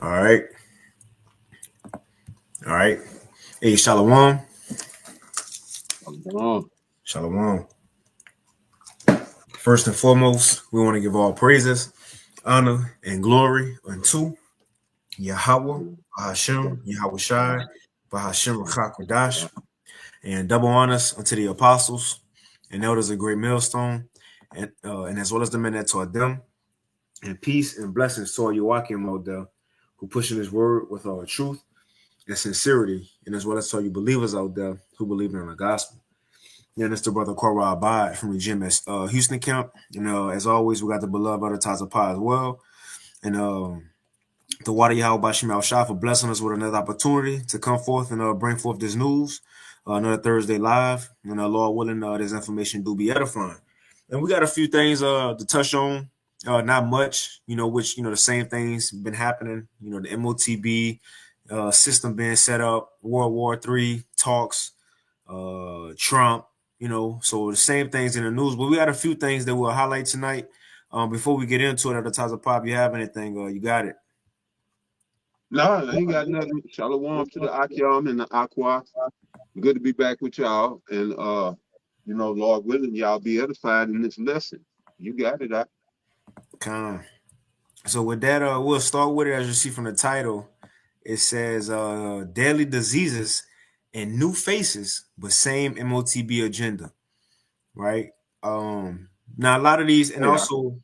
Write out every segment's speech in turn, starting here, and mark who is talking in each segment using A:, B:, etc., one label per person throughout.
A: All right. All right. Hey, Shalom.
B: Oh,
A: Shalom. First and foremost, we want to give all praises, honor, and glory unto Yahweh, Bahashem, Yahweh Shai, Bahashem Rakakwadash, and double honors unto the apostles and elders of Great Millstone, and as well as the men that taught them, and peace and blessings to all Joachim out there who pushing his word with all truth and sincerity, and as well as to all you believers out there who believe in the gospel. Yeah, that's the brother Korah Abad from the gym at Houston camp. As always, we got the beloved brother Tazapah as well. And the water Yahweh Bashim Al Shah for blessing us with another opportunity to come forth and bring forth this news. Another Thursday live. And Lord willing, this information do be edifying. And we got a few things to touch on. Not much, which, the same things been happening. The MOTB system being set up, World War III talks, Trump, so the same things in the news. But we got a few things that we'll highlight tonight. Before we get into it, at the Taza Pop, you have anything? You got it.
B: no, I ain't got nothing. Shalom to the Akyam and the Aqua. Good to be back with y'all. And Lord willing, y'all be edified in this lesson. You got it.
A: Kind of. So with that, we'll start with it. As you see from the title, it says "Deadly Diseases and New Faces, but same MOTB agenda." Right. Now a lot of these, and
B: Hey,
A: also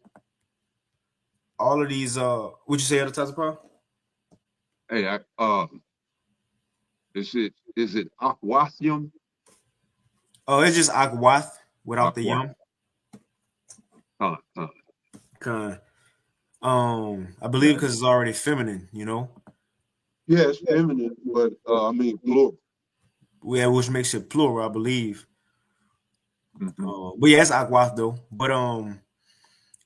A: all of these. Would you say at the Taza Pop?
B: hey, is it Aquathium?
A: Oh, it's just Akwath without the
B: Aqua.
A: yum.
B: Huh, huh.
A: Kind. I believe
B: Yeah.
A: because it's already feminine.
B: Yeah, it's feminine, but I mean plural.
A: Yeah, which makes it plural, I believe.
B: Mm-hmm.
A: But yeah, it's Aquaf though. But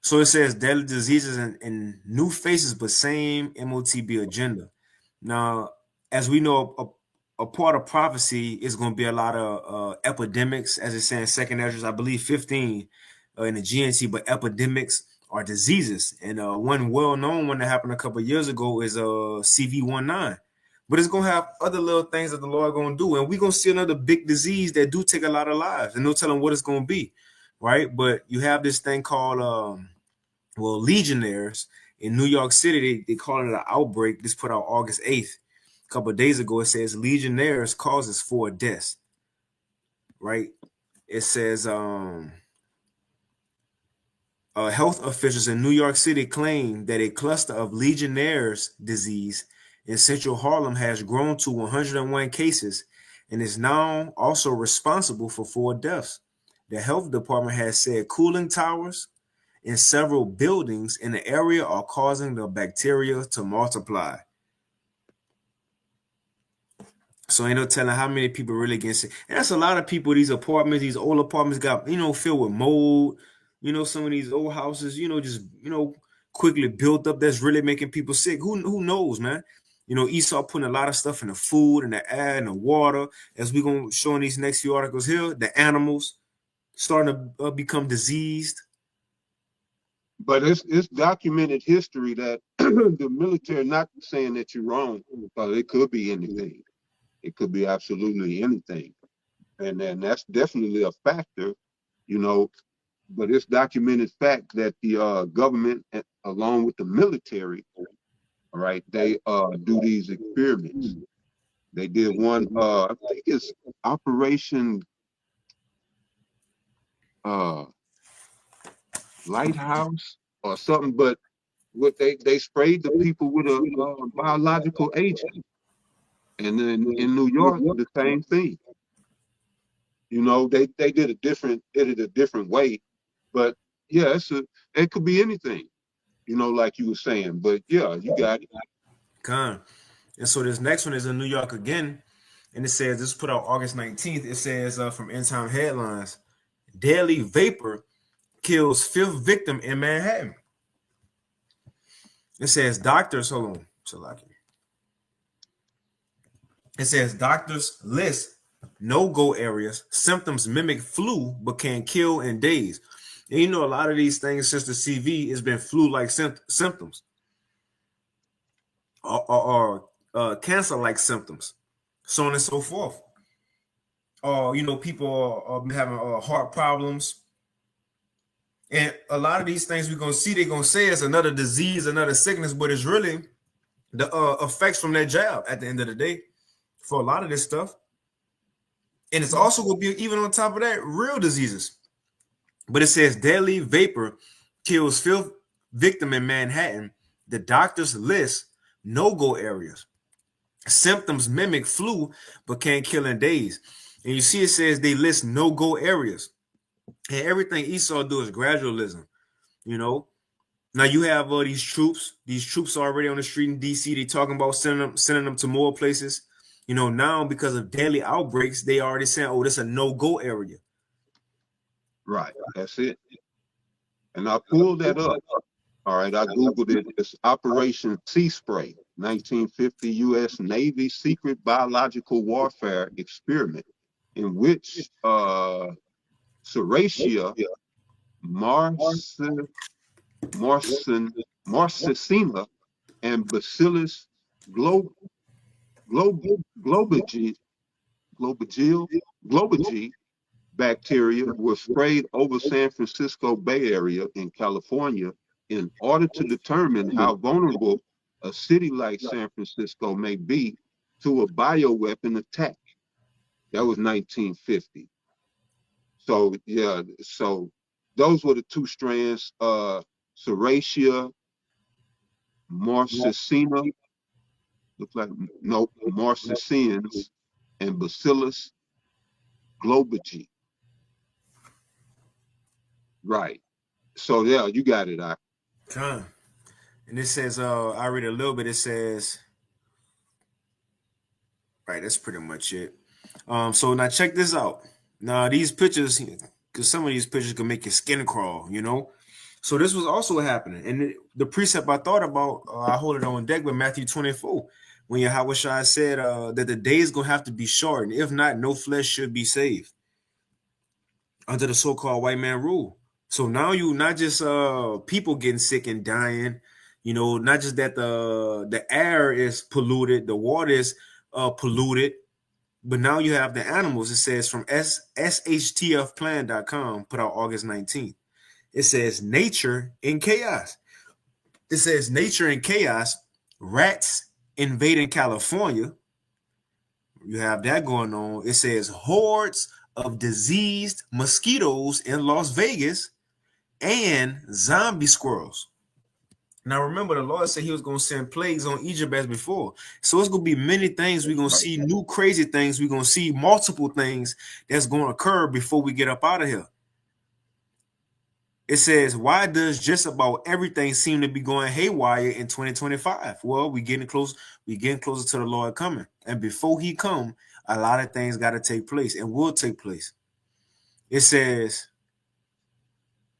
A: so it says deadly diseases and new faces, but same MOTB agenda. Now, as we know, a part of prophecy is going to be a lot of epidemics, as it's saying Second Ezra, I believe 15 in the GNT, but epidemics are diseases. And one well-known one that happened a couple of years ago is CV19. But it's gonna have other little things that the Lord gonna do, and we're gonna see another big disease that do take a lot of lives, and no telling what it's gonna be, right? But you have this thing called legionnaires in New York City. They call it an outbreak. This put out August 8th. A couple of days ago, it says legionnaires causes 4 deaths. Right? It says health officials in New York City claim that a cluster of legionnaires disease in central Harlem has grown to 101 cases and is now also responsible for 4 deaths. The health department has said cooling towers in several buildings in the area are causing the bacteria to multiply. So ain't no telling how many people really get sick. And that's a lot of people. These apartments, these old apartments got, filled with mold. Some of these old houses, just, quickly built up that's really making people sick. Who knows, man? Esau putting a lot of stuff in the food and the air and the water. As we're going to show in these next few articles here, the animals starting to become diseased.
B: But it's documented history that the military, not saying that you're wrong, but it could be anything. It could be absolutely anything. And then that's definitely a factor, you know, but it's documented fact that the government, along with the military, all right, they do these experiments. They did one, I think it's Operation uh, Lighthouse or something, but what they sprayed the people with a biological agent. And then in New York, the same thing. They did it a different way, but yeah, it could be anything, like you were saying. But yeah, you got it.
A: Con. And so this next one is in New York again. And it says, this put out August 19th. It says from End Time Headlines, Deadly Vapor kills 5th victim in Manhattan. It says doctors, hold on, it says doctors list no-go areas. Symptoms mimic flu but can kill in days. And a lot of these things since the CV has been flu-like symptoms. or cancer-like symptoms, so on and so forth. Or people are having heart problems, and a lot of these things we're gonna see. They're gonna say it's another disease, another sickness, but it's really the effects from that jab at the end of the day for a lot of this stuff. And it's also gonna be, even on top of that, real diseases. But it says deadly vapor kills fifth victim in Manhattan. The doctors list no-go areas. Symptoms mimic flu, but can't kill in days. And you see, it says they list no-go areas. And everything Esau do is gradualism. Now you have these troops. These troops are already on the street in DC. They talking about sending them to more places. Now because of daily outbreaks, they already saying, "Oh, this is a no-go area."
B: Right. That's it. And I pulled that up. All right. I Googled it. It's Operation Sea Spray, 1950 U.S. Navy secret biological warfare experiment in which Serratia marcescina and Bacillus globigii bacteria were sprayed over San Francisco Bay Area in California in order to determine how vulnerable a city like San Francisco may be to a bioweapon attack. That was 1950. So yeah, so those were the two strands, Serratia marcescina, looks like, no, marcescens, and Bacillus globigii. Right. So yeah, you got it.
A: Con. And it says, I read a little bit. It says, right, that's pretty much it. So now check this out. Now these pictures, because some of these pictures can make your skin crawl. So this was also happening, and the precept I thought about, I hold it on deck with Matthew 24, when Yahweh Shai said that the day is gonna have to be shortened. If not, no flesh should be saved under the so-called white man rule. So now you not just people getting sick and dying, not just that the air is polluted, the water is polluted, but now you have the animals. It says from shtfplan.com, put out August 19th. It says nature in chaos. It says nature in chaos, rats invading California. You have that going on. It says hordes of diseased mosquitoes in Las Vegas and zombie squirrels. Now remember, the Lord said he was going to send plagues on Egypt as before. So it's going to be many things. We're going to see new crazy things. We're going to see multiple things that's going to occur before we get up out of here. It says, why does just about everything seem to be going haywire in 2025? Well, we're getting closer to the Lord coming. And before he come, a lot of things got to take place and will take place. It says,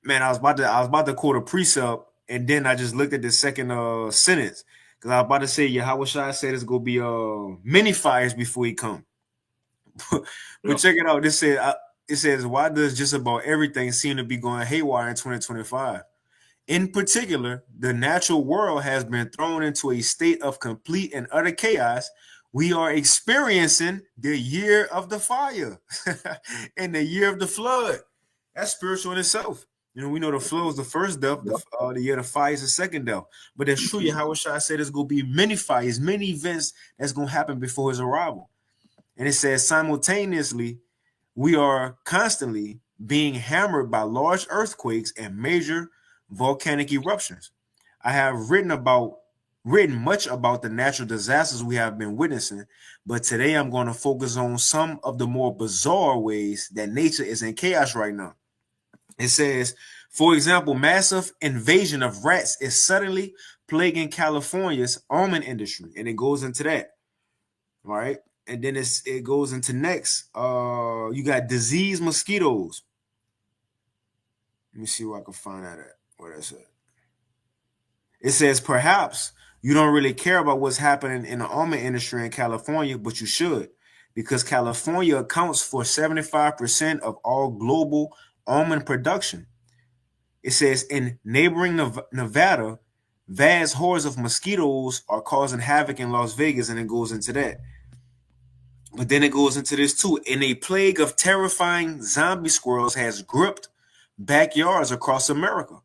A: man, I was about to quote a precept, and then I just looked at the second sentence, because I was about to say, Yahweh Shai said it's gonna be many fires before he come. But check it out. It says, why does just about everything seem to be going haywire in 2025? In particular, the natural world has been thrown into a state of complete and utter chaos. We are experiencing the year of the fire and the year of the flood. That's spiritual in itself. We know the flood is the first death, the year of the fire is the second death. But that's true. Yahweh Shai said there's going to be many fires, many events that's going to happen before his arrival. And it says simultaneously, we are constantly being hammered by large earthquakes and major volcanic eruptions. I have written much about the natural disasters we have been witnessing, but today I'm going to focus on some of the more bizarre ways that nature is in chaos right now. It says, for example, massive invasion of rats is suddenly plaguing California's almond industry, and it goes into that. All right. And then it goes into next. You got diseased mosquitoes. Let me see where I can find that at. Where that's at. It says, perhaps you don't really care about what's happening in the almond industry in California, but you should, because California accounts for 75% of all global almond production. It says in neighboring Nevada, Vast hordes of mosquitoes are causing havoc in Las Vegas, and it goes into that. But then it goes into this too. And a plague of terrifying zombie squirrels has gripped backyards across America.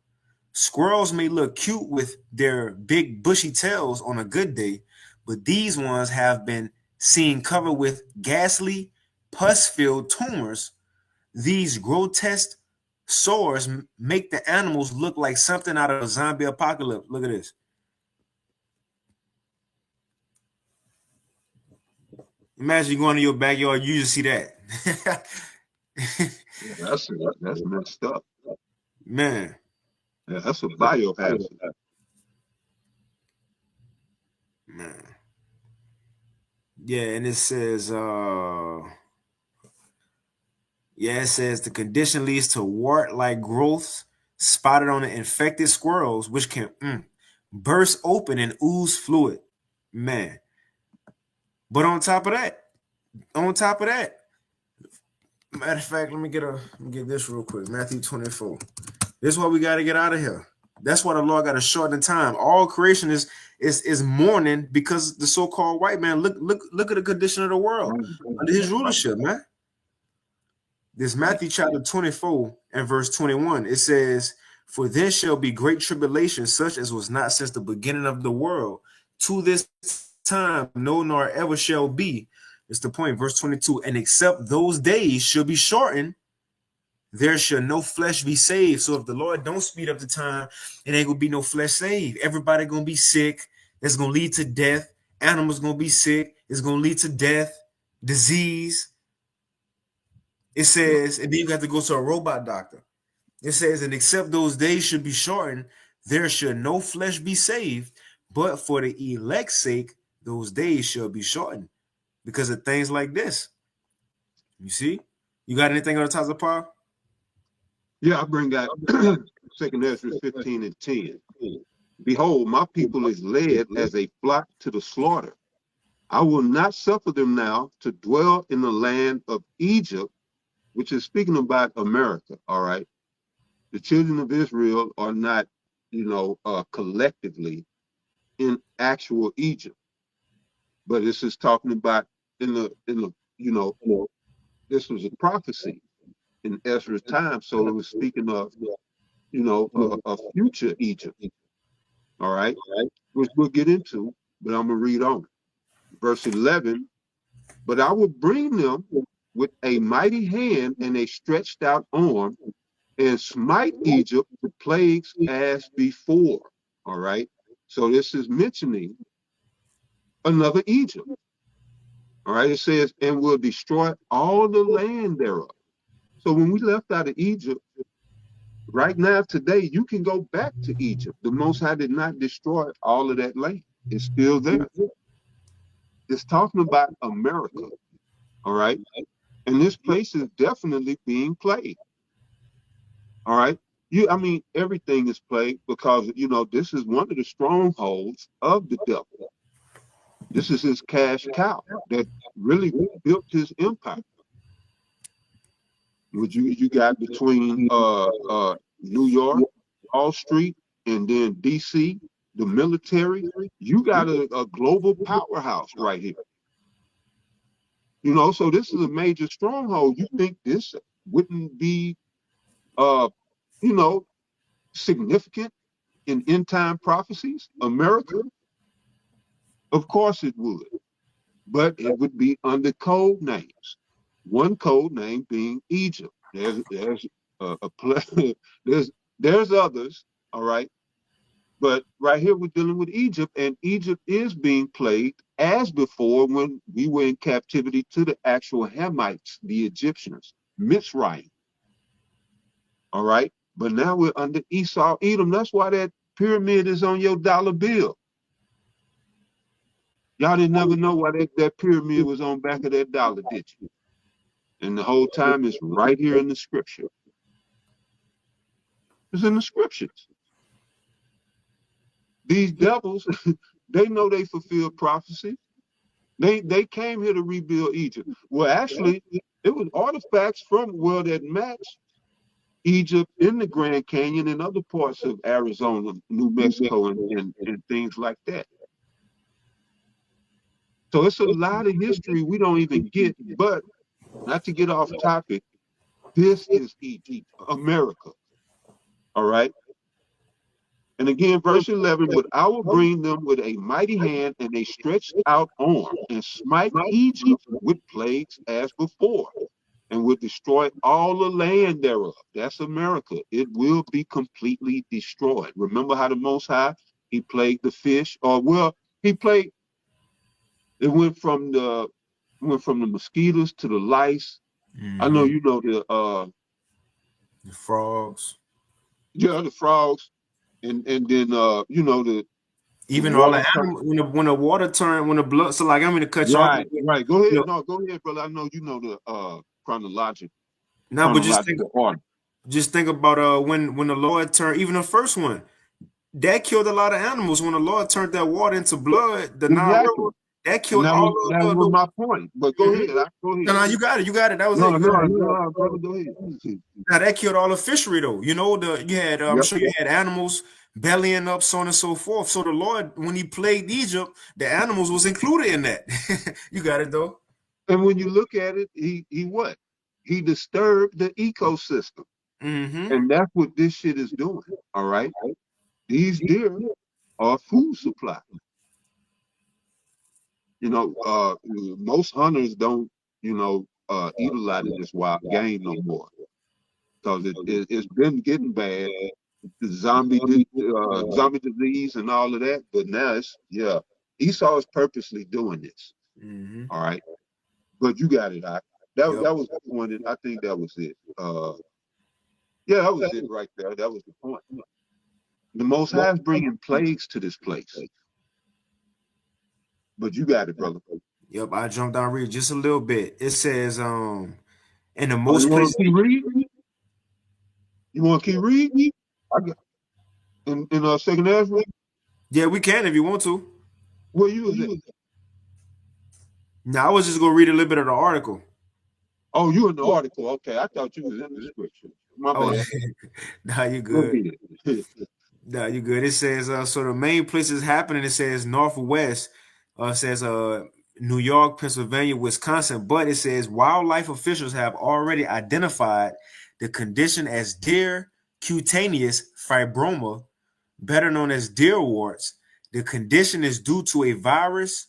A: Squirrels may look cute with their big bushy tails on a good day, but these ones have been seen covered with ghastly, pus-filled tumors. These grotesque sores make the animals look like something out of a zombie apocalypse. Look at this. Imagine you going to your backyard, you just see that.
B: That's messed up.
A: Man.
B: Yeah, that's a biohazard.
A: Man. Yeah, and it says, it says the condition leads to wart-like growths spotted on the infected squirrels, which can burst open and ooze fluid. Man. But on top of that, matter of fact, let me get this real quick. Matthew 24. This is why we got to get out of here. That's why the Lord got to shorten the time. All creation is mourning because the so-called white man. Look at the condition of the world under his rulership, man. This Matthew chapter 24 and verse 21. It says, "For there shall be great tribulation, such as was not since the beginning of the world, to this time, no, nor ever shall be." It's the point, verse 22. "And except those days shall be shortened, there shall no flesh be saved." So if the Lord don't speed up the time, it ain't gonna be no flesh saved. Everybody gonna be sick. That's gonna lead to death. Animals gonna be sick. It's gonna lead to death, disease. It says, and then you got to go to a robot doctor. It says, "And except those days should be shortened, there should no flesh be saved. But for the elect's sake, those days shall be shortened." Because of things like this. You see? You got anything on the top of Paul?
B: Yeah, I bring that 2 Ezra 15 and 10. "Behold, my people is led as a flock to the slaughter. I will not suffer them now to dwell in the land of Egypt," which is speaking about America, all right? The children of Israel are not, collectively in actual Egypt. But this is talking about in the this was a prophecy in Ezra's time. So it was speaking of, a future Egypt, all right? Which we'll get into, but I'm going to read on. Verse 11, "But I will bring them with a mighty hand and a stretched out arm, and smite Egypt with plagues as before." All right. So this is mentioning another Egypt. All right. It says, "And will destroy all the land thereof." So when we left out of Egypt, right now, today, you can go back to Egypt. The Most High did not destroy all of that land. It's still there. It's talking about America. All right. And this place is definitely being plagued. All right. Everything is plagued because, this is one of the strongholds of the devil. This is his cash cow that really built his empire. Which you got between New York, Wall Street, and then DC, the military. You got a global powerhouse right here. So this is a major stronghold. You think this wouldn't be significant in end time prophecies? America? Of course it would. But it would be under code names. One code name being Egypt. There's there's others, all right. But right here we're dealing with Egypt, and Egypt is being plagued as before when we were in captivity to the actual Hamites, the Egyptians, Mitzrayim. All right. But now we're under Esau, Edom. That's why that pyramid is on your dollar bill. Y'all didn't never know why that pyramid was on back of that dollar, did you? And the whole time it's right here in the scripture. It's in the scriptures. These devils, they know they fulfill prophecy. They came here to rebuild Egypt. Well, actually, it was artifacts from that match Egypt, in the Grand Canyon, and other parts of Arizona, New Mexico, and things like that. So it's a lot of history we don't even get. But not to get off topic, this is Egypt, America. All right. And again, verse 11, but I will bring them with a mighty hand and a stretched out arm, and smite Egypt with plagues as before, and will destroy all the land thereof. That's America. It will be completely destroyed. Remember how the Most High, he plagued the fish, or well, he plagued, it went from the mosquitoes to the lice. I know you know
A: The frogs.
B: the frogs, and then the
A: Even all
B: water.
A: the animals when the water turned, when the blood. So like I'm gonna cut you off.
B: Right, right. Go
A: You
B: ahead.
A: know,
B: No, go ahead, brother. I know you know the
A: now, but
B: chronological order.
A: just think about when the Lord turned, even the first one that killed a lot of animals. When the Lord turned that water into blood, the Nile
B: Exactly.
A: River, that
B: And
A: killed all
B: that was
A: the
B: my point. But go
A: Mhm.
B: ahead. Go
A: No,
B: ahead.
A: no, you got it, that was it.
B: No,
A: You got
B: no,
A: it.
B: no, brother, go ahead.
A: Now that killed all the fishery though. You know, you had I'm
B: Yep.
A: sure you had animals bellying up, so on and so forth. So the Lord, when he plagued Egypt, the animals was included in that. You got it though.
B: And when you look at it, he what? He disturbed the ecosystem.
A: Mm-hmm.
B: And that's what this shit is doing. All right. These deer are food supply. Most hunters don't, eat a lot of this wild game no more. Because it's been getting bad. The zombie disease and all of that. But now Esau is purposely doing this.
A: Mm-hmm.
B: All right, but you got it.
A: Yep.
B: That was the point. I think that was it. Yeah, that was it right there. That was the point. The Most High is bringing plagues to this place. But you got it, brother.
A: Yep. I jumped down read just a little bit. It says in the
B: Oh, you
A: most
B: want
A: places.
B: to keep reading? You want to keep reading? I got in Second Ezra.
A: Yeah, we can if you want to.
B: Where you was at?
A: Now I was just gonna read a little bit of the article.
B: Oh, you in the article? Okay, I thought you was in the scripture. My
A: Oh,
B: bad.
A: nah, you
B: Go
A: good.
B: ahead.
A: Nah, you good. It says so the main places happening. It says northwest. Says New York, Pennsylvania, Wisconsin. But it says wildlife officials have already identified the condition as deer cutaneous fibroma, better known as deer warts. The condition is due to a virus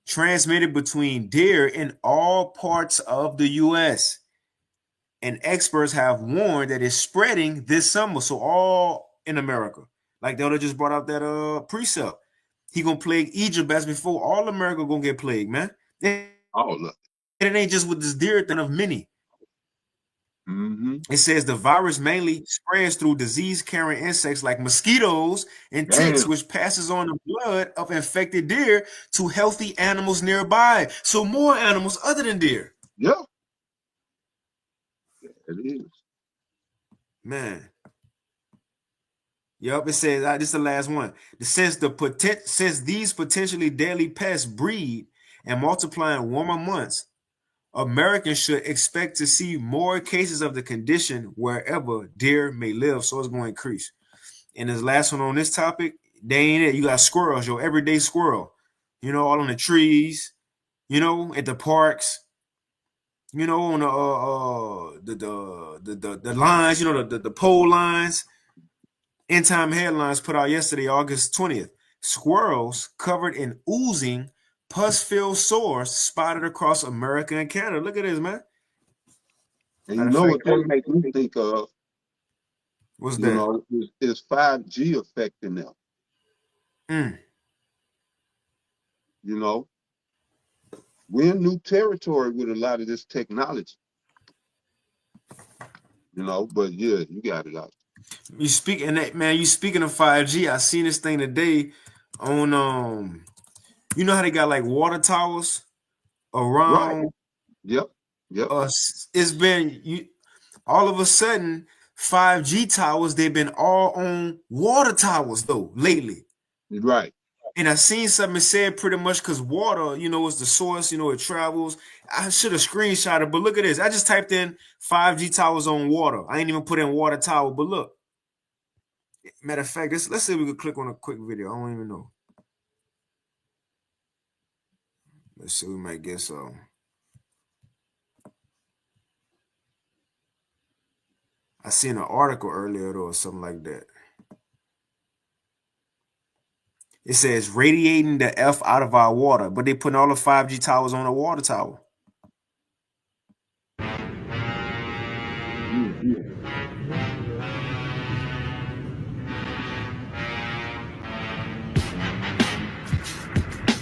A: transmitted between deer in all parts of the U.S. And experts have warned that it's spreading this summer. So all in America, like the other just brought out that precept. He gonna plague Egypt as before. All America gonna get plagued, man. And
B: Oh, look.
A: it ain't just with this deer thing of many.
B: Mm-hmm.
A: It says the virus mainly spreads through disease-carrying insects like mosquitoes and ticks,
B: Damn.
A: which passes on the blood of infected deer to healthy animals nearby. So more animals other than deer.
B: Yeah, it is.
A: Man. Yep, it says this is the last one. Since these potentially deadly pests breed and multiply in warmer months, Americans should expect to see more cases of the condition wherever deer may live. So it's going to increase. And this last one on this topic, they ain't it. You got squirrels, your everyday squirrel, all on the trees, at the parks, on the lines, the pole lines. End time headlines put out yesterday, August 20th. Squirrels covered in oozing, pus-filled sores spotted across America and Canada. Look at this, man.
B: And you
A: Matter of
B: know
A: fact,
B: what that makes me think of,
A: what's that?
B: is 5G affecting them.
A: Mm.
B: We're in new territory with a lot of this technology. But yeah, you got it out.
A: You speaking that, man? You speaking of 5G? I seen this thing today on you know how they got like water towers
B: Right.
A: around
B: Yep. Yep.
A: us. It's been all of a sudden 5G towers. They've been all on water towers though lately.
B: Right.
A: And I seen something said pretty much because water, is the source, it travels. I should have screenshotted, but look at this. I just typed in 5G towers on water. I ain't even put in water tower, but look. Matter of fact, let's see if we could click on a quick video. I don't even know. Let's see, we might get some. I seen an article earlier though, or something like that. It says radiating the F out of our water, but they putting all the 5G towers on a water tower.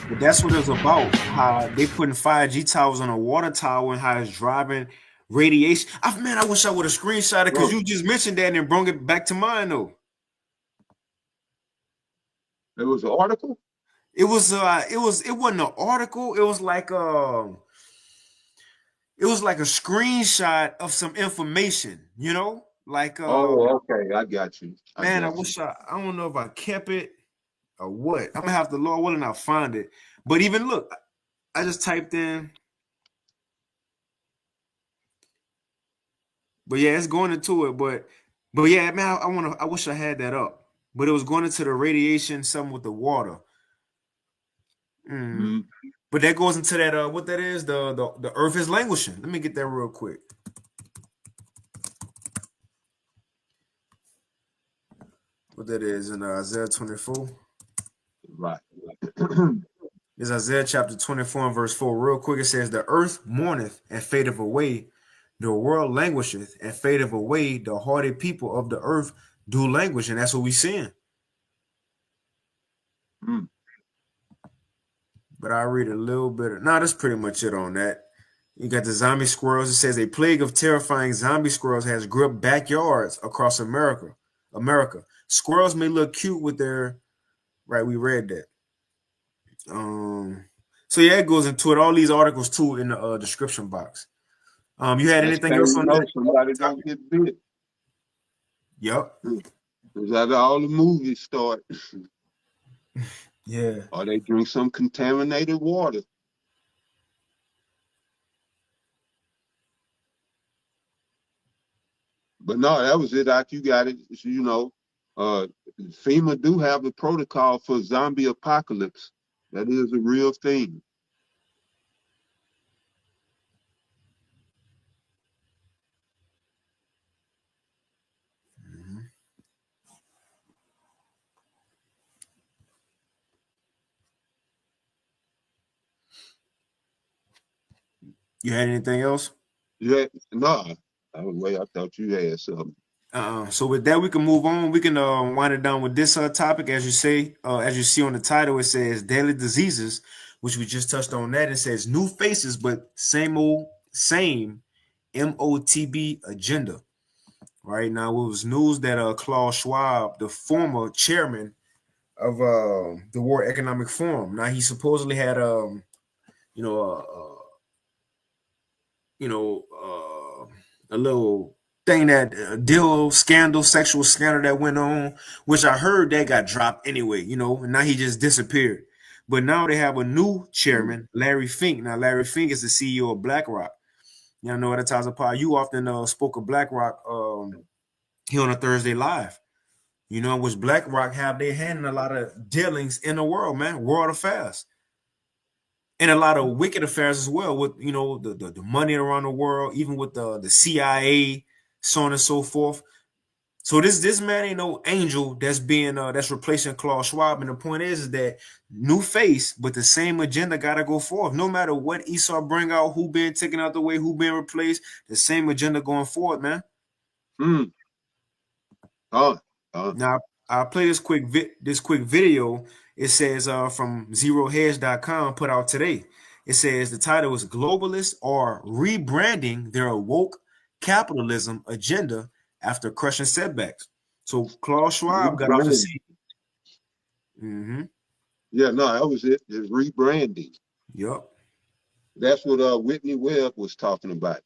A: But that's what it's about. How they putting 5G towers on a water tower and how it's driving radiation. Man, I wish I would have screenshot it because you just mentioned that and brought it back to mind though.
B: It was an article?
A: It wasn't an article. It was like a screenshot of some information, like
B: Oh, okay, I got you.
A: I don't know if I kept it or what. I'm gonna have to, Lord willing, I'll find it. But even look, I just typed in. But yeah, it's going into it. But yeah, man, I wish I had that up. But it was going into the radiation, something with the water. But that goes into that what that is, the earth is languishing. Let me get that real quick. What that is in Isaiah 24.
B: Right.
A: It's Isaiah chapter 24 and verse 4. Real quick, it says, the earth mourneth and fadeth away. The world languisheth and fadeth away. The hardy people of the earth do languish. And that's what we're seeing. But I'll read a little bit. No, that's pretty much it on that. You got the zombie squirrels. It says, a plague of terrifying zombie squirrels has gripped backyards across America. Squirrels may look cute with their, right, we read that. So yeah, it goes into it. All these articles too in the description box. You had anything else on that?
B: Somebody don't get bit.
A: Yep.
B: Is that all the movies start?
A: Yeah.
B: Or they drink some contaminated water. But no, that was it. You got it. FEMA do have a protocol for zombie apocalypse. That is a real thing.
A: You had anything else?
B: Yeah, no. That was the way I thought you had something.
A: So with that, we can move on. We can wind it down with this topic. As you say, as you see on the title, it says daily diseases, which we just touched on that. It says new faces, but same MOTB agenda. Right now, it was news that Klaus Schwab, the former chairman of the World Economic Forum, now he supposedly had you know, a little thing that sexual scandal that went on, which I heard that got dropped anyway, and now he just disappeared. But now they have a new chairman, Larry Fink. Now, Larry Fink is the CEO of BlackRock. Y'all know at the Times of Power, you often spoke of BlackRock here on a Thursday Live. Which BlackRock have their hand in a lot of dealings in the world, man, world affairs. And a lot of wicked affairs as well with, the money around the world, even with the CIA, so on and so forth. So this man ain't no angel that's replacing Klaus Schwab. And the point is that new face, but the same agenda gotta go forth. No matter what Esau bring out, who been taken out the way, who been replaced, the same agenda going forward, man. Now I'll play this quick video. It says from zerohedge.com put out today. It says the title is Globalists are rebranding their woke capitalism agenda after crushing setbacks. So Klaus Schwab got off the seat.
B: Yeah, no, that was it. It's rebranding.
A: Yep.
B: That's what Whitney Webb was talking about.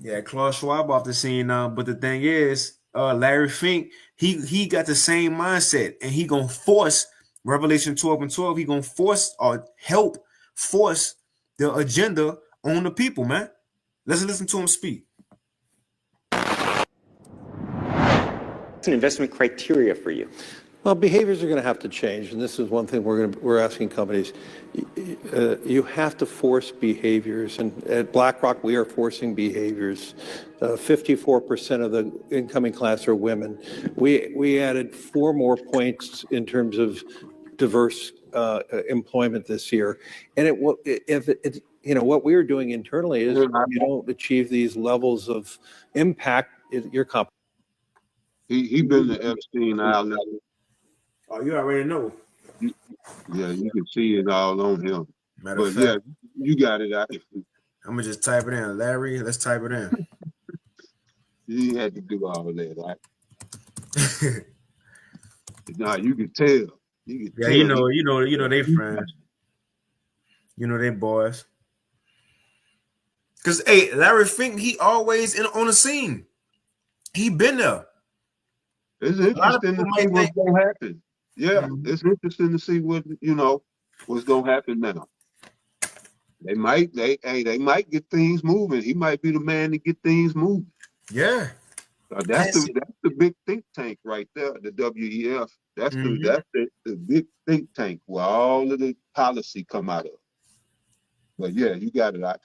A: Yeah, Klaus Schwab off the scene now. But the thing is, Larry Fink, he got the same mindset, and he gonna force Revelation 12 and 12. He gonna force or help force the agenda on the people, man. Let's listen to him speak.
C: What's an investment criteria for you?
D: Well, behaviors are going to have to change, and this is one thing we're asking companies. You have to force behaviors, and at BlackRock we are forcing behaviors. 54% of the incoming class are women. We added 4 more points in terms of diverse employment this year, and what we are doing internally is if you don't achieve these levels of impact, your company.
B: He been to Epstein Island.
A: Oh, you already know.
B: Yeah, you can see it all on him.
A: Matter
B: But
A: of fact,
B: yeah, you got it out.
A: I'm gonna just type it in. Larry, let's type it in.
B: You had to do all of that, right? Nah, you can tell. You can
A: Yeah,
B: tell.
A: you know they friends. You know they boys. Cause hey, Larry Fink, he always on the scene. He been there.
B: It's interesting to see what's gonna happen. Yeah, it's interesting to see what's gonna happen now. They might get things moving. He might be the man to get things moving.
A: Yeah.
B: That's the big think tank right there, the WEF. That's the big think tank where all of the policy come out of. But yeah, you got it out.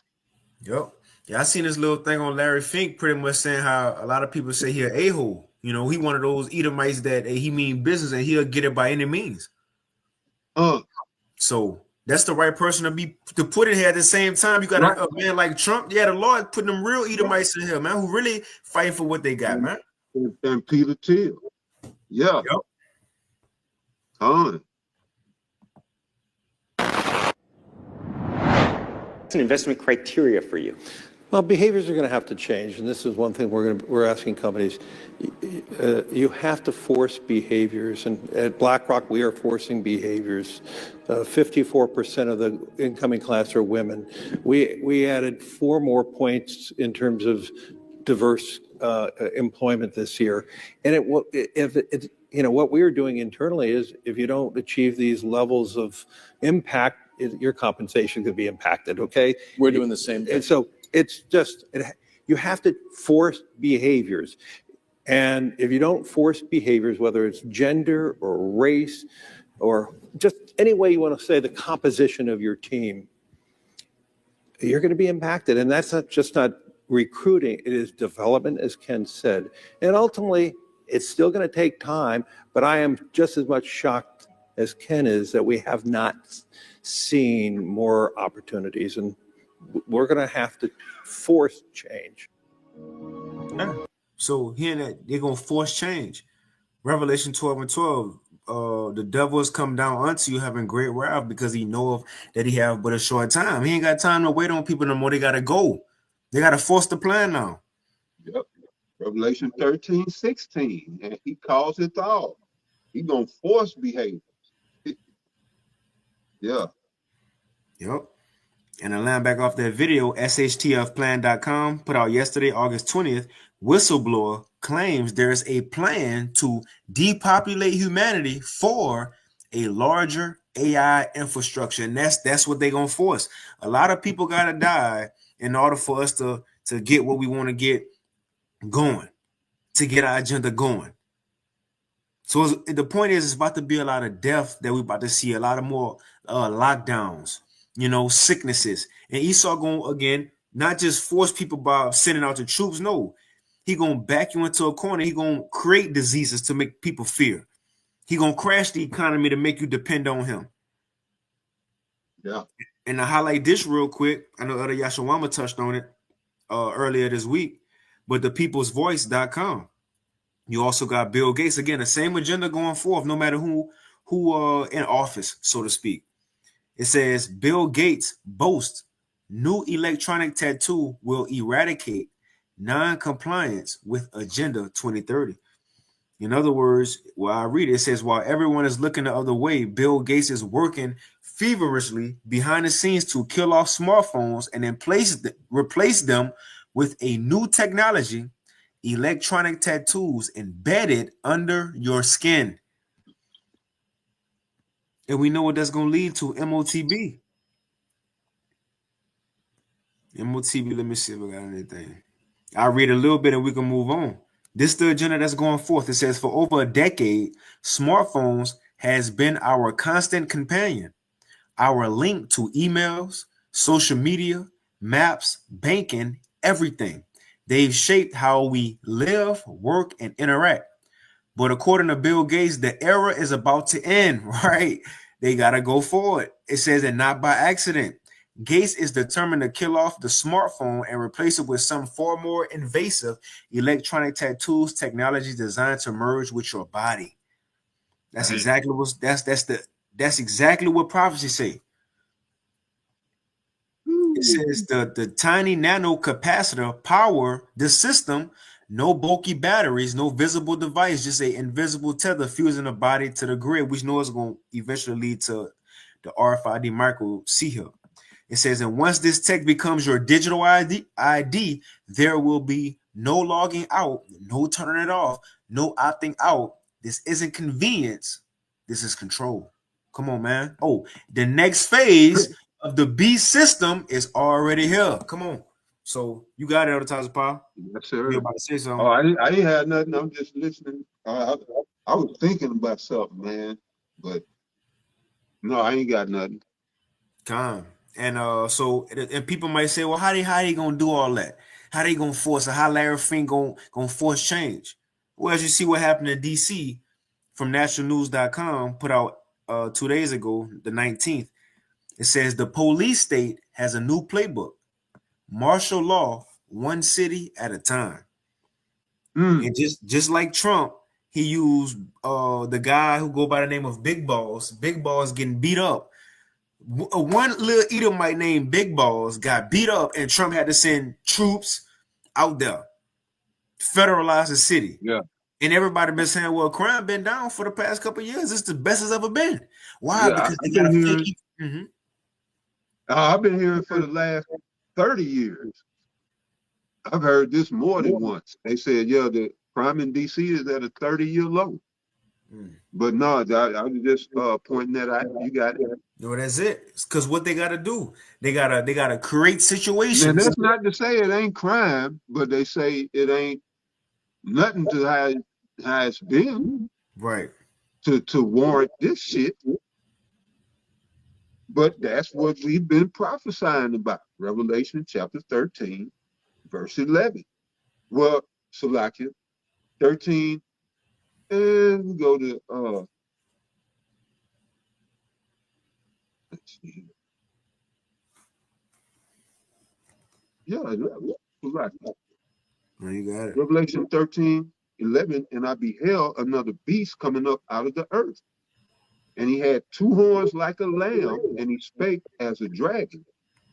A: Yep. Yeah, I seen this little thing on Larry Fink pretty much saying how a lot of people say he an a-hole. You know, he one of those Edomites that he mean business and he'll get it by any means. So that's the right person to put in here at the same time. You got a man like Trump. Yeah, the Lord putting them real Edomites in here, man, who really fighting for what they got, man.
B: And Peter Thiel. Yeah.
A: Yep.
C: What's an investment criteria for you?
D: Well, behaviors are going to have to change, and this is one thing we're asking companies. You have to force behaviors, and at BlackRock we are forcing behaviors. 54% of the incoming class are women. We added 4 more points in terms of diverse employment this year, and what we are doing internally is if you don't achieve these levels of impact, your compensation could be impacted. Okay,
E: we're doing the same thing.
D: And so it's just you have to force behaviors, and if you don't force behaviors, whether it's gender or race or just any way you want to say the composition of your team, you're going to be impacted. And that's not recruiting, it is development, as Ken said. And ultimately, it's still going to take time, but I am just as much shocked as Ken is that we have not seen more opportunities, and we're going to have to force change.
A: Yeah. So hearing that they're going to force change. Revelation 12 and 12, the devil has come down unto you having great wrath because he knoweth that he have but a short time. He ain't got time to wait on people no more. They got to go. They got to force the plan now.
B: Yep. Revelation 13:16, and he calls it all. He gonna force behavior. Yeah.
A: Yep. And to land back off that video, shtfplan.com put out yesterday, August 20th, whistleblower claims there's a plan to depopulate humanity for a larger AI infrastructure. And that's what they're going to force. A lot of people got to die in order for us to get what we want to get going, to get our agenda going. So the point is, it's about to be a lot of death that we're about to see, a lot of more lockdowns, sicknesses. And Esau going to, again, not just force people by sending out the troops. No, he going to back you into a corner. He going to create diseases to make people fear. He going to crash the economy to make you depend on him.
B: Yeah.
A: And to highlight this real quick, I know Elder Yashawama touched on it earlier this week, but thepeoplesvoice.com. You also got Bill Gates, again, the same agenda going forth, no matter who in office, so to speak. It says Bill Gates boasts new electronic tattoo will eradicate non-compliance with Agenda 2030. In other words, while I read it, it says while everyone is looking the other way, Bill Gates is working feverishly behind the scenes to kill off smartphones and then replace them with a new technology, electronic tattoos embedded under your skin. And we know what that's going to lead to, MOTB. MOTB, let me see if I got anything. I'll read a little bit and we can move on. This is the agenda that's going forth. It says, for over a decade, smartphones has been our constant companion, our link to emails, social media, maps, banking, everything. They've shaped how we live, work, and interact. But according to Bill Gates, the era is about to end, right? They got to go forward. It says, and not by accident. Gates is determined to kill off the smartphone and replace it with some far more invasive electronic tattoos technology designed to merge with your body. That's exactly that's exactly what prophecy say. It says the tiny nano capacitor power the system. No bulky batteries, no visible device, just a invisible tether fusing the body to the grid, which knows is going to eventually lead to the RFID micro chip. It says, and once this tech becomes your digital ID, there will be no logging out, no turning it off, no opting out. This isn't convenience. This is control. Come on, man. Oh, the next phase of the B system is already here. Come on. So you got it, Advertiser Paul.
B: Yes, sir.
A: You're about to say something.
B: Oh, I ain't had nothing. I'm just listening. I was thinking about something, man, but no, I ain't got nothing.
A: Calm. And so and people might say, well, how they gonna do all that? How they gonna force it? How Larry Fink gonna force change? Well, as you see what happened in DC from nationalnews.com put out 2 days ago, the 19th. It says the police state has a new playbook. Martial law, one city at a time. And just like Trump, he used the guy who go by the name of Big Balls. Big Balls getting beat up. One little Edomite named Big Balls got beat up, and Trump had to send troops out there, federalize the city.
B: Yeah.
A: And everybody been saying, well, crime been down for the past couple of years. It's the best it's ever been. Why?
B: Yeah,
A: Because they got a fake.
B: I've been hearing for the last 30 years. I've heard this more than once. They said, yeah, the crime in D.C. is at a 30-year low. But no, I was just pointing that out. You got it.
A: No, that's it. Because what they gotta do, they gotta create situations.
B: And that's not to say it ain't crime, but they say it ain't nothing to how it's been,
A: right?
B: To warrant this shit. But that's what we've been prophesying about. Revelation chapter 13, verse 11. Well, Salakia, 13, and we go to let's see. Yeah, Salakia.
A: Oh, you got it.
B: Revelation 13, 11, and I beheld another beast coming up out of the earth. And he had two horns like a lamb, and he spake as a dragon.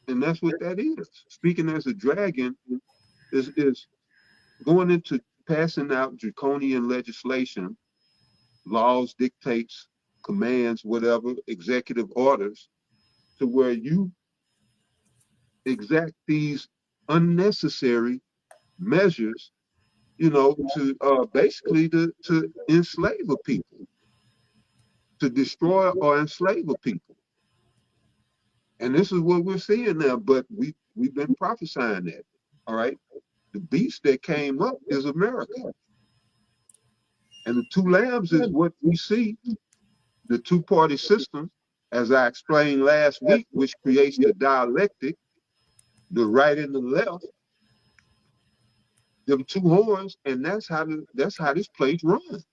B: And that's what that is. Speaking as a dragon is going into passing out draconian legislation, laws, dictates, commands, whatever, executive orders, to where you exact these unnecessary measures, to basically to enslave a people, to destroy or enslave a people. And this is what we're seeing now, but we've been prophesying that. All right. The beast that came up is America. And the two lambs is what we see, the two-party system, as I explained last week, which creates the dialectic, the right and the left, them two horns, and that's how this place runs.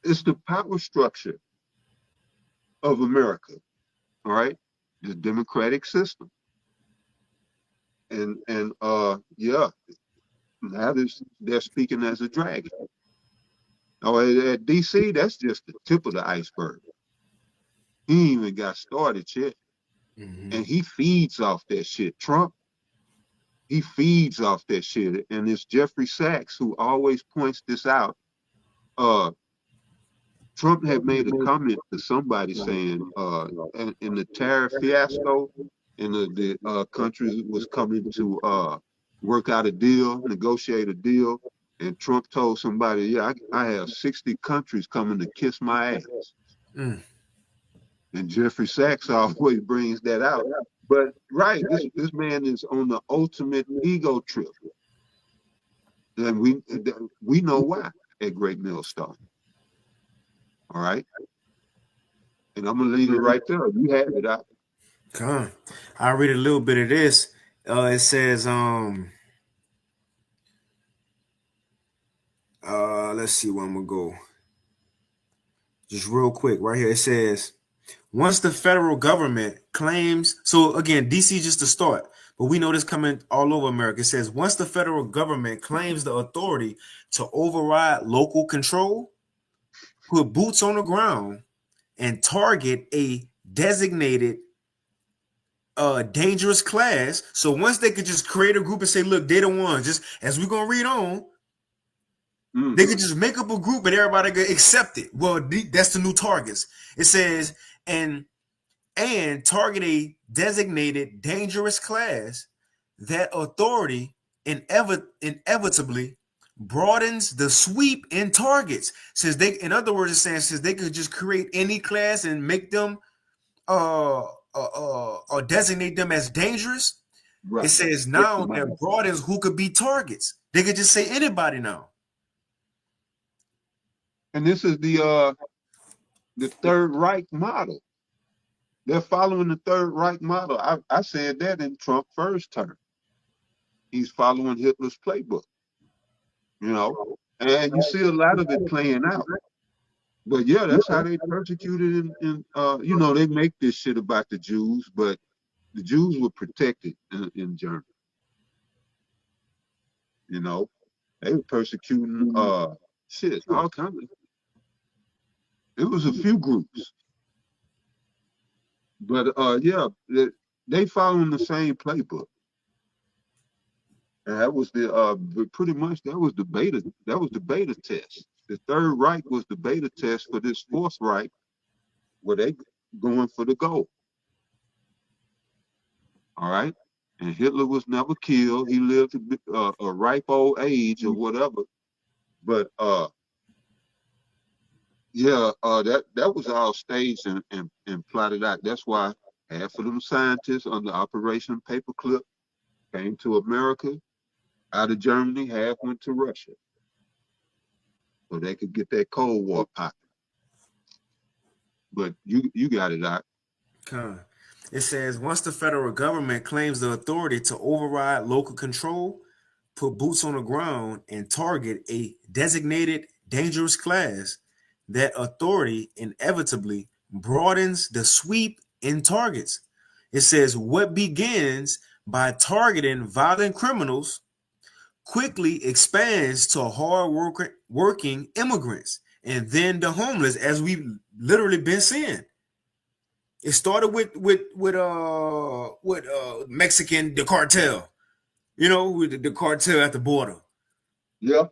B: It's the power structure of America, all right? The democratic system. And yeah, now they're speaking as a dragon. Oh, at DC, that's just the tip of the iceberg. He ain't even got started yet. And he feeds off that shit. Trump, he feeds off that shit. And it's Jeffrey Sachs who always points this out. Trump had made a comment to somebody saying, in the tariff fiasco, and the countries was coming to work out a deal, negotiate a deal, and Trump told somebody, "Yeah, I have 60 countries coming to kiss my ass."
A: Mm.
B: And Jeffrey Sachs always brings that out. But right, this man is on the ultimate ego trip, and we know why at Great Millstone. All right, and I'm gonna leave it right there. You have it.
A: Come on. I'll read a little bit of this. It says, let's see where I'm gonna go. Just real quick, right here. It says, once the federal government claims, so again, DC just to start, but we know this coming all over America. It says, once the federal government claims the authority to override local control, put boots on the ground, and target a designated dangerous class. So once they could just create a group and say, look, they're the ones, just as we're gonna read on, they could just make up a group and everybody could accept it. Well, that's the new targets. It says, and target a designated dangerous class. That authority inevitably broadens the sweep in targets. Since they, in other words, it's saying since they could just create any class and make them or designate them as dangerous. Right. It says now that broadens who could be targets. They could just say anybody now.
B: And this is the Third Reich model. They're following the Third Reich model. I said that in Trump's first term. He's following Hitler's playbook, you know, and you see a lot of it playing out. But yeah, that's how they persecuted in you know, they make this shit about the Jews, but the Jews were protected in Germany. You know, they were persecuting shit, all kinds of. It was a few groups. But yeah, they following the same playbook. And that was pretty much that was the beta test. The Third Reich was the beta test for this Fourth Reich, where they going for the goal. All right, and Hitler was never killed. He lived to a ripe old age or whatever. But yeah, that was all staged and plotted out. That's why half of them scientists under Operation Paperclip came to America. Out of Germany, half went to Russia, so they could get that Cold War popping. But you got it out.
A: It says once the federal government claims the authority to override local control, put boots on the ground, and target a designated dangerous class, that authority inevitably broadens the sweep in targets. It says what begins by targeting violent criminals quickly expands to hard-working immigrants and then the homeless, as we've literally been seeing. It started with Mexican, the cartel, you know, with the cartel at the border.
B: Yeah.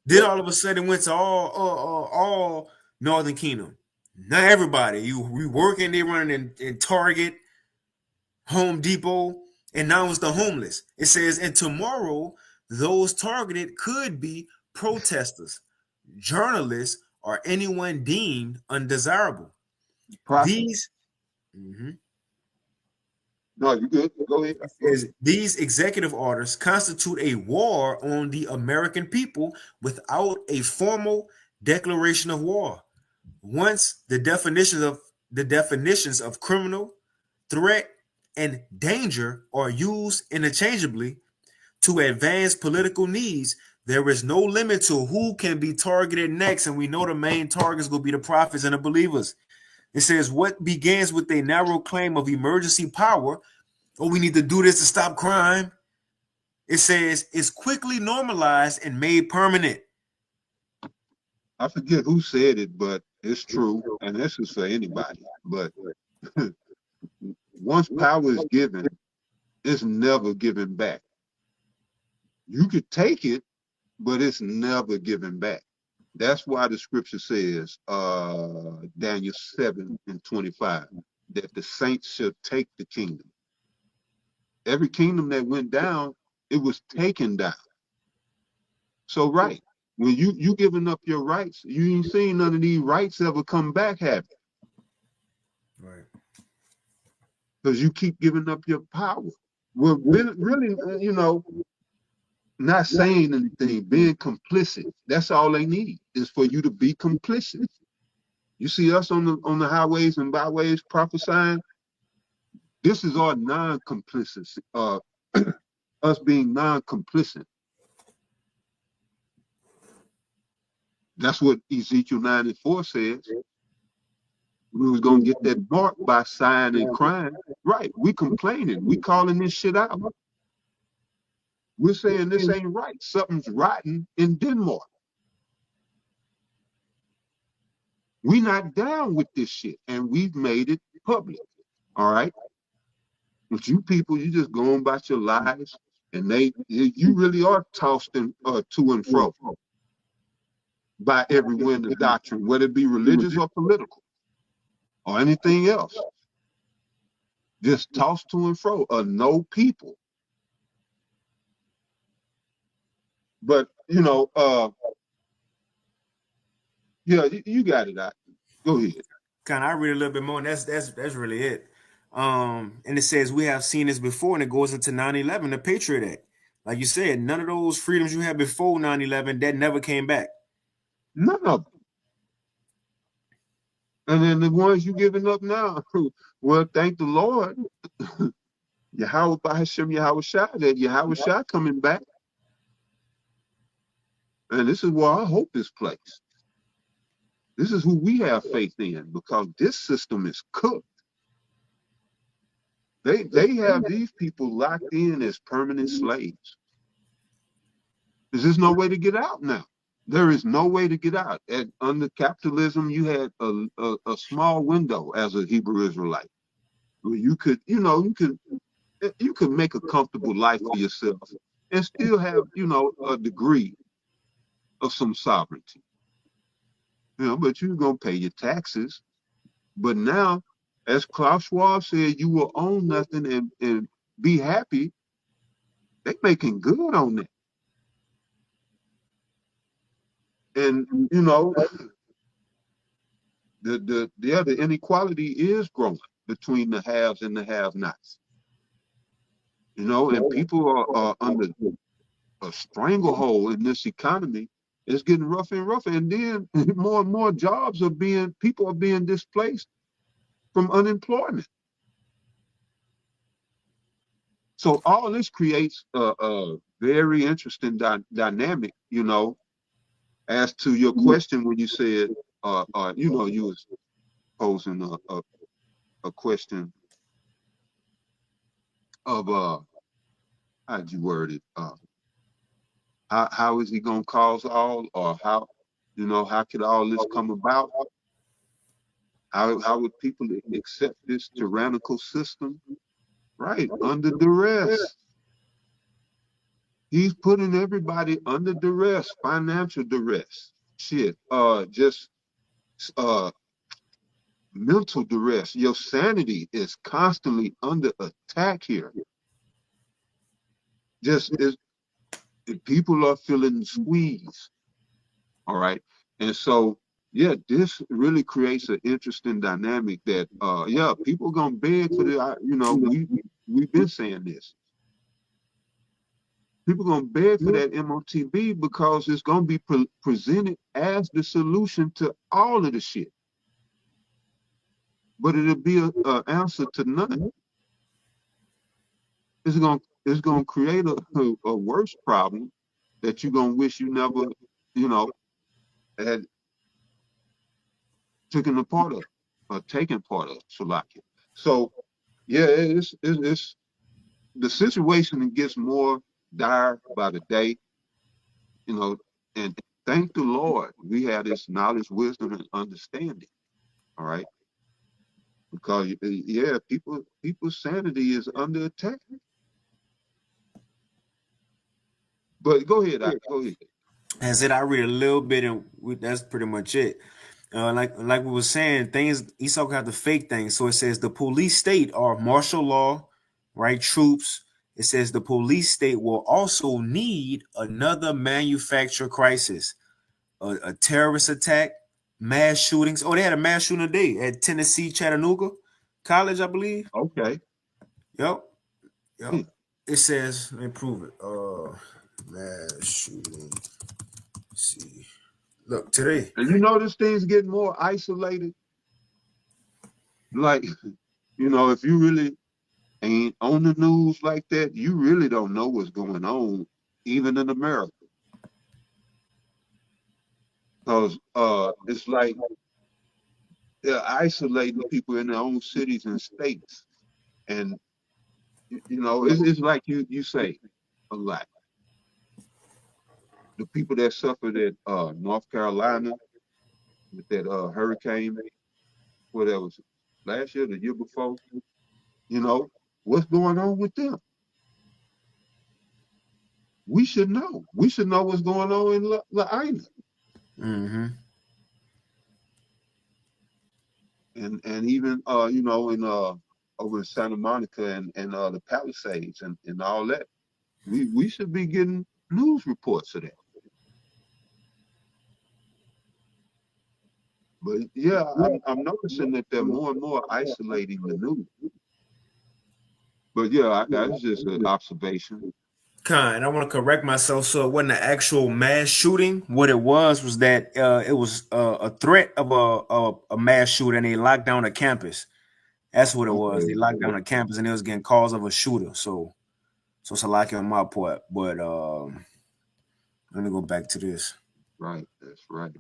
A: Then all of a sudden went to all Northern Kingdom. Not everybody. We working, they running in Target, Home Depot, and now it's the homeless. It says, and tomorrow those targeted could be protesters, journalists, or anyone deemed undesirable. These
B: No, you good. Go ahead.
A: These executive orders constitute a war on the American people without a formal declaration of war. Once the definitions of criminal, threat, and danger are used interchangeably to advance political needs, there is no limit to who can be targeted next. And we know the main targets will be the prophets and the believers. It says what begins with a narrow claim of emergency power, or we need to do this to stop crime. It says it's quickly normalized and made permanent.
B: I forget who said it, but it's true. And this is for anybody. But once power is given, it's never given back. You could take it, but it's never given back. That's why the scripture says, Daniel 7:25, that the saints should take the kingdom. Every kingdom that went down, it was taken down. So right, when you giving up your rights, you ain't seen none of these rights ever come back, have you?
A: Right.
B: Because you keep giving up your power. Well, really, not saying anything, being complicit. That's all they need is for you to be complicit. You see us on the highways and byways prophesying. This is our non-complicity. Us being non-complicit. That's what Ezekiel 9:4 says. We was gonna get that mark by sighing and crying. Right? We complaining. We calling this shit out. We're saying this ain't right. Something's rotten in Denmark. We not down with this shit, and we've made it public. All right. But you people, you just going about your lives, and you really are tossed to and fro by every wind of doctrine, whether it be religious or political or anything else. Just tossed to and fro. No people. But yeah, you got it out. Go ahead.
A: Kind of, I read a little bit more, and that's really it. And it says we have seen this before, and it goes into 9/11, the Patriot Act. Like you said, none of those freedoms you had before 9/11 that never came back.
B: None of them. And then the ones you giving up now, well, thank the Lord. Yahweh Bahashim Yahweh Shai, that Yahweh Shai coming back. And this is where our hope is placed. This is who we have faith in, because this system is cooked. They have these people locked in as permanent slaves. There's no way to get out now. There is no way to get out. Under capitalism, you had a small window as a Hebrew Israelite where you could make a comfortable life for yourself and still have, a degree of some sovereignty. But you're gonna pay your taxes. But now, as Klaus Schwab said, you will own nothing and be happy. They making good on that. And the inequality is growing between the haves and the have-nots. And people are under a stranglehold in this economy. It's getting rougher and rougher. And then more and more people are being displaced from unemployment. So all this creates a very interesting dynamic, as to your question when you said, you was posing a question of, how'd you word it? How is he going to cause all, or how could all this come about? How would people accept this tyrannical system? Right, under duress. He's putting everybody under duress, financial duress, just mental duress. Your sanity is constantly under attack here. People are feeling squeezed. All right, and so this really creates an interesting dynamic that people gonna beg for the we've been saying this. People gonna beg for that MOTB because it's gonna be presented as the solution to all of the shit. But it'll be an answer to none. It's gonna create a worse problem that you're gonna wish you never, had taken part of or taken part of, Salakia. So it's the situation gets more dire by the day, and thank the Lord we have this knowledge, wisdom, and understanding. All right. Because people's sanity is under attack. But go ahead, go ahead.
A: As it, I read a little bit, and that's pretty much it. like we were saying, things Esau got the fake things. So it says the police state are martial law, right? Troops. It says the police state will also need another manufactured crisis, a terrorist attack, mass shootings. Oh, they had a mass shooting today at Tennessee Chattanooga College, I believe.
B: Okay.
A: Yep, yep.
B: Hmm.
A: It says, let me prove it. Mass shooting. Let's see. Look, today.
B: And you notice things getting more isolated. Like, if you really ain't on the news like that, you really don't know what's going on, even in America. Because it's like they're isolating people in their own cities and states. And, it's like you say a lot. The people that suffered at North Carolina with that hurricane, whatever, was last year, the year before, what's going on with them? We should know. We should know what's going on in Laina.
A: Mm-hmm.
B: And even in over in Santa Monica and the Palisades and all that. We should be getting news reports of that. But yeah, I'm noticing that they're more and more isolating the news. But yeah, that's just an observation.
A: Kind, I want to correct myself. So it wasn't an actual mass shooting. What it was that it was a threat of a mass shooting. And they locked down a campus. That's what it was. They
B: Okay,
A: locked down a campus, and it was getting calls of a shooter. So it's a lock on my part. But let me go back to this.
B: right, that's right.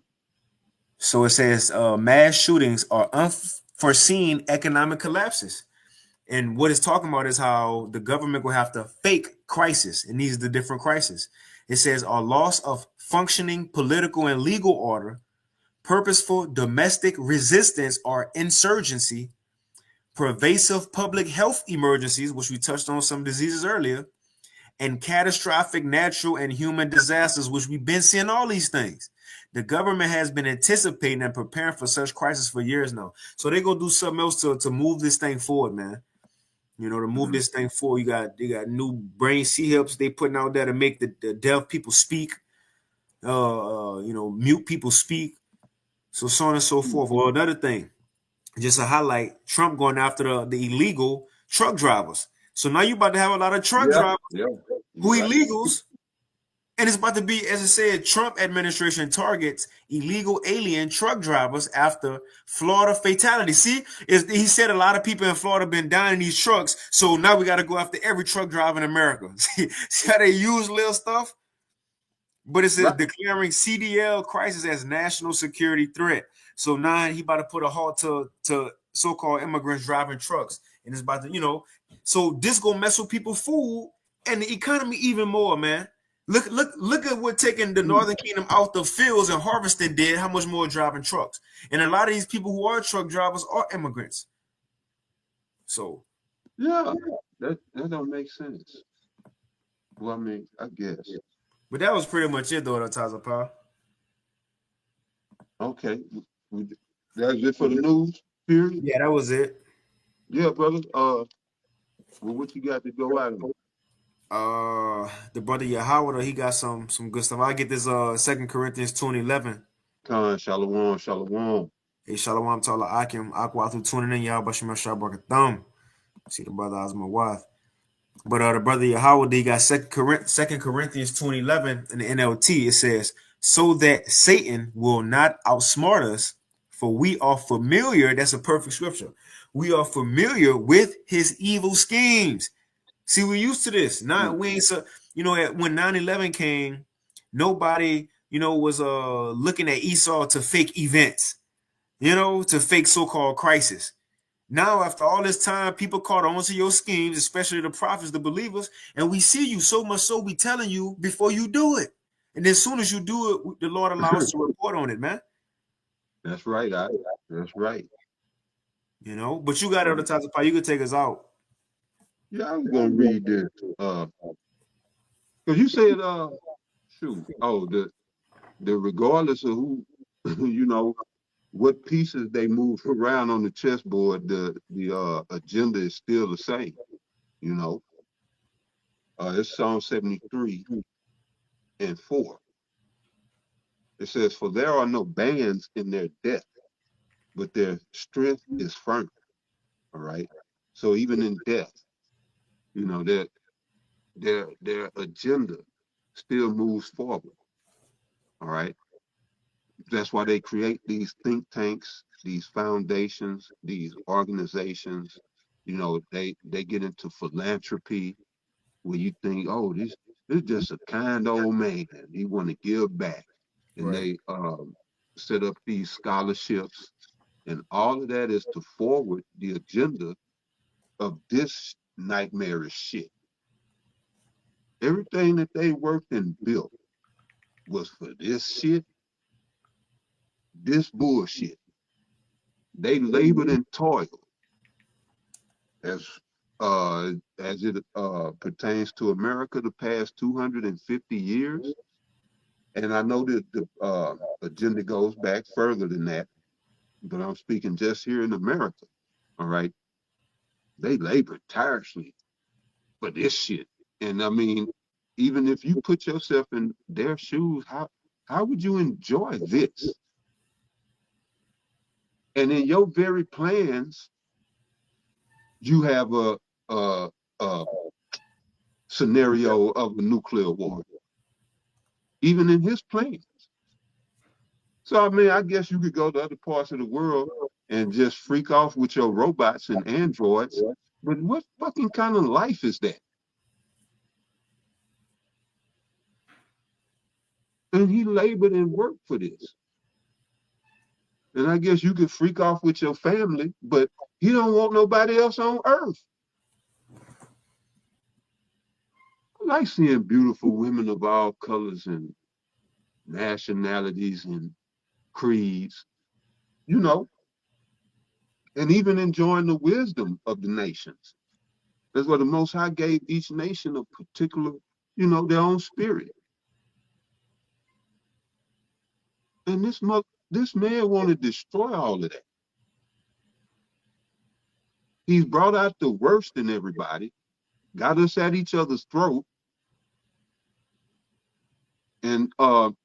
A: So it says mass shootings are unforeseen economic collapses. And what it's talking about is how the government will have to fake crisis. And these are the different crises. It says a loss of functioning political and legal order, purposeful domestic resistance or insurgency, pervasive public health emergencies, which we touched on some diseases earlier, and catastrophic natural and human disasters, which we've been seeing all these things. The government has been anticipating and preparing for such crisis for years now. So they're gonna do something else to move this thing forward, man. To move this thing forward, they got new brain C-hips they putting out there to make the deaf people speak, mute people speak, so on and so forth. Well, another thing, just a highlight, Trump going after the illegal truck drivers. So now you about to have a lot of truck
B: Yeah,
A: drivers
B: yeah.
A: who
B: Right.
A: illegals, and it's about to be, as I said, Trump administration targets illegal alien truck drivers after Florida fatality. See, he said a lot of people in Florida been dying in these trucks, so now we got to go after every truck driver in America. See how they use little stuff? But it says
B: Right.
A: declaring CDL crisis as national security threat. So now he about to put a halt to so-called immigrants driving trucks, and it's about to, so this gonna mess with people's food and the economy even more, man. Look at what taking the Northern Kingdom out the fields and harvesting did, how much more driving trucks. And a lot of these people who are truck drivers are immigrants. So
B: Yeah, that don't make sense. Well, I mean, I guess.
A: but that was pretty much it though, Taza Power.
B: Okay. That's it for the news, period?
A: Yeah, that was it.
B: Yeah, brother. Well, what you got to go out of it?
A: The brother Yahweh, he got some good stuff. I get this 2 Corinthians 2:11.
B: Khan, shalom, shalom.
A: Hey, Shalom Tala Akim, Aqua through tuning in, y'all Bashima Shabaka Thumb. See the brother Asma Wath. But the brother Yahweh, he got 2 Corinthians 2:11 in the NLT. It says, so that Satan will not outsmart us, for we are familiar. That's a perfect scripture. We are familiar with his evil schemes. See, we're used to this. We ain't so, when 9/11 came, nobody, was looking at Esau to fake events, to fake so-called crisis. Now, after all this time, people caught on to your schemes, especially the prophets, the believers, and we see you so much so we telling you before you do it. And as soon as you do it, the Lord allows us to report on it, man.
B: That's right. That's right.
A: But you got other types of power. You could take us out.
B: Yeah, I was gonna read this. Cause you said shoot. Oh, the regardless of who, what pieces they move around on the chessboard, the agenda is still the same. You know, it's Psalm 73 and 4. It says, "For there are no bands in their death, but their strength is firm." All right. So even in death, you know, their agenda still moves forward. All right. That's why they create these think tanks, these foundations, these organizations. You know, they get into philanthropy where you think, oh, this is just a kind old man. He want to give back, and
A: Right.
B: they set up these scholarships, and all of that is to forward the agenda of this nightmarish shit. Everything that they worked and built was for this shit, this bullshit. They labored and toiled as as it pertains to America the past 250 years. And I know that the agenda goes back further than that, but I'm speaking just here in America. All right. They labored tirelessly for this shit. And I mean, even if you put yourself in their shoes, how would you enjoy this? And in your very plans, you have a scenario of a nuclear war, even in his plans. So I mean, I guess you could go to other parts of the world and just freak off with your robots and androids. But what fucking kind of life is that? And he labored and worked for this. And I guess you could freak off with your family, but he don't want nobody else on earth. I like seeing beautiful women of all colors and nationalities and creeds, you know, and even enjoying the wisdom of the nations. That's why the Most High gave each nation a particular, you know, their own spirit. And this man want to destroy all of that. He's brought out the worst in everybody, got us at each other's throat, and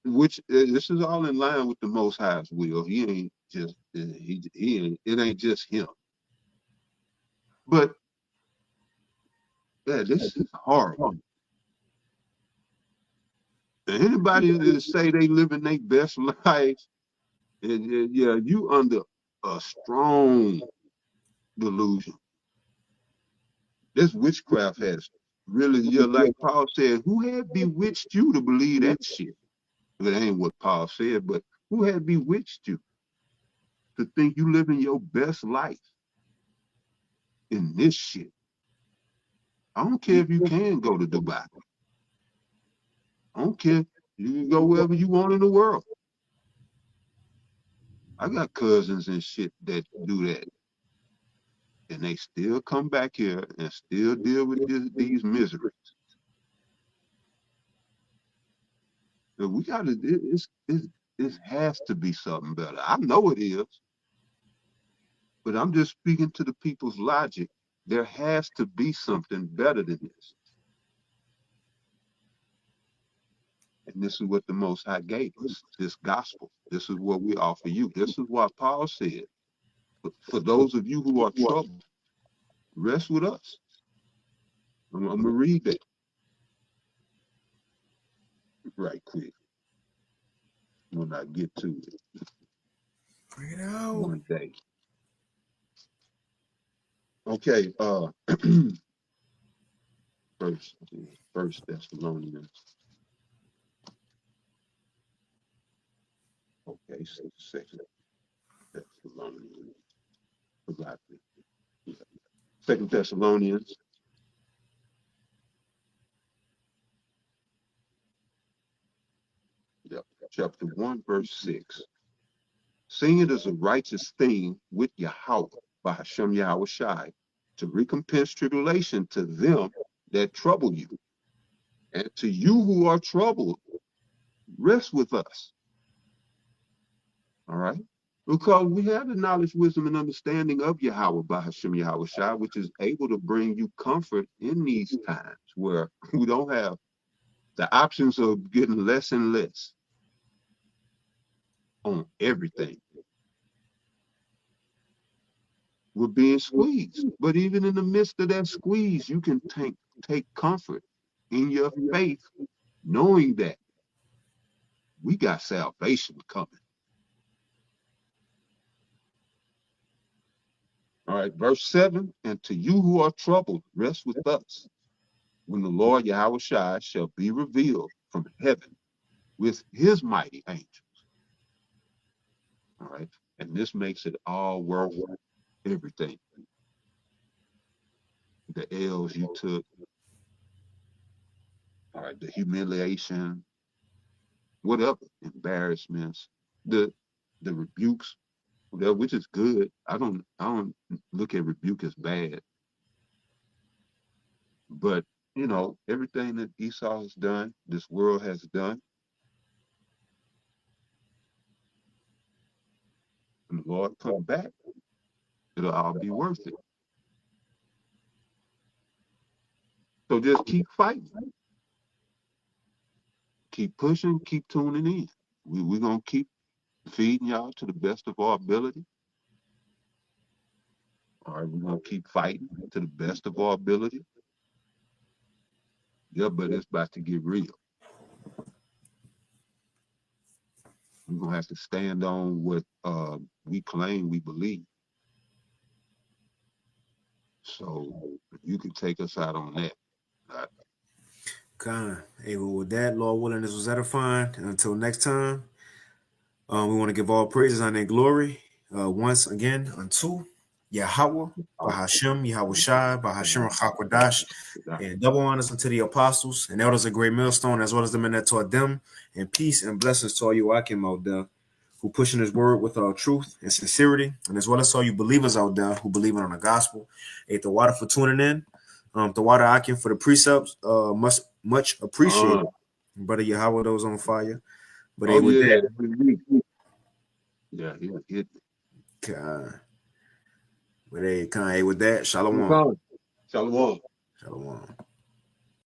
B: which this is all in line with the Most High's will. He ain't just he ain't, it ain't just him. But yeah, this is horrible. And anybody that say they living their best life, yeah, you under a strong delusion. This witchcraft has really, yeah, like Paul said, who had bewitched you to believe that shit? That ain't what Paul said, but who had bewitched you to think you living your best life in this shit? I don't care if you can go to Dubai. I don't care. You can go wherever you want in the world. I got cousins and shit that do that. And they still come back here and still deal with these miseries. And we got to, it has to be something better. I know it is, but I'm just speaking to the people's logic. There has to be something better than this. And this is what the Most High gave us, this gospel. This is what we offer you. This is what Paul said. For those of you who are troubled, rest with us. I'm going to read that right quick when I get to it
A: Bring it out.
B: one day. Okay, First Thessalonians. Okay, so Second Thessalonians. Forgot it. Second Thessalonians. Yep, chapter 1, verse 6. Seeing it is a righteous thing with Yahweh, by Hashem Yahweh Shai, to recompense tribulation to them that trouble you, and to you who are troubled, rest with us. All right. Because we have the knowledge, wisdom, and understanding of Yahweh by Hashem Yahweh Shai, which is able to bring you comfort in these times where we don't have the options of getting less and less on everything. We're being squeezed. But even in the midst of that squeeze, you can take comfort in your faith, knowing that we got salvation coming. All right, verse 7, and to you who are troubled, rest with us, when the Lord Yahweh Shai shall be revealed from heaven with his mighty angels. All right, and this makes it all worth everything. The L's you took, all right, the humiliation, whatever, embarrassments, the rebukes, whatever, which is good. I don't look at rebuke as bad. But you know, everything that Esau has done, this world has done, when the Lord come back, it'll all be worth it. So just keep fighting, keep pushing, keep tuning in. We're gonna keep feeding y'all to the best of our ability. All right, we're gonna keep fighting to the best of our ability. Yeah, but it's about to get real. We're gonna have to stand on what we claim we believe. So you can take us out on that.
A: Hey, well, with that, Lord willing, this was edifying. And until next time, we want to give all praises, honor, and glory once again unto Yahweh, Bahashem, Yahweh Shai, Bahashem Hakwadash, and double honors unto the apostles and elders of Great Millstone, as well as the men that taught them, and peace and blessings to all you Akim out there who pushing his word with truth and sincerity, and as well as all you believers out there who believe in the gospel. Hey, the water for tuning in, the water Akim for the precepts, much appreciated. Brother Yahweh, those on fire. But hey, with that,
B: yeah, it.
A: But hey, with that, shalom.
B: Shalom.
A: Shalom.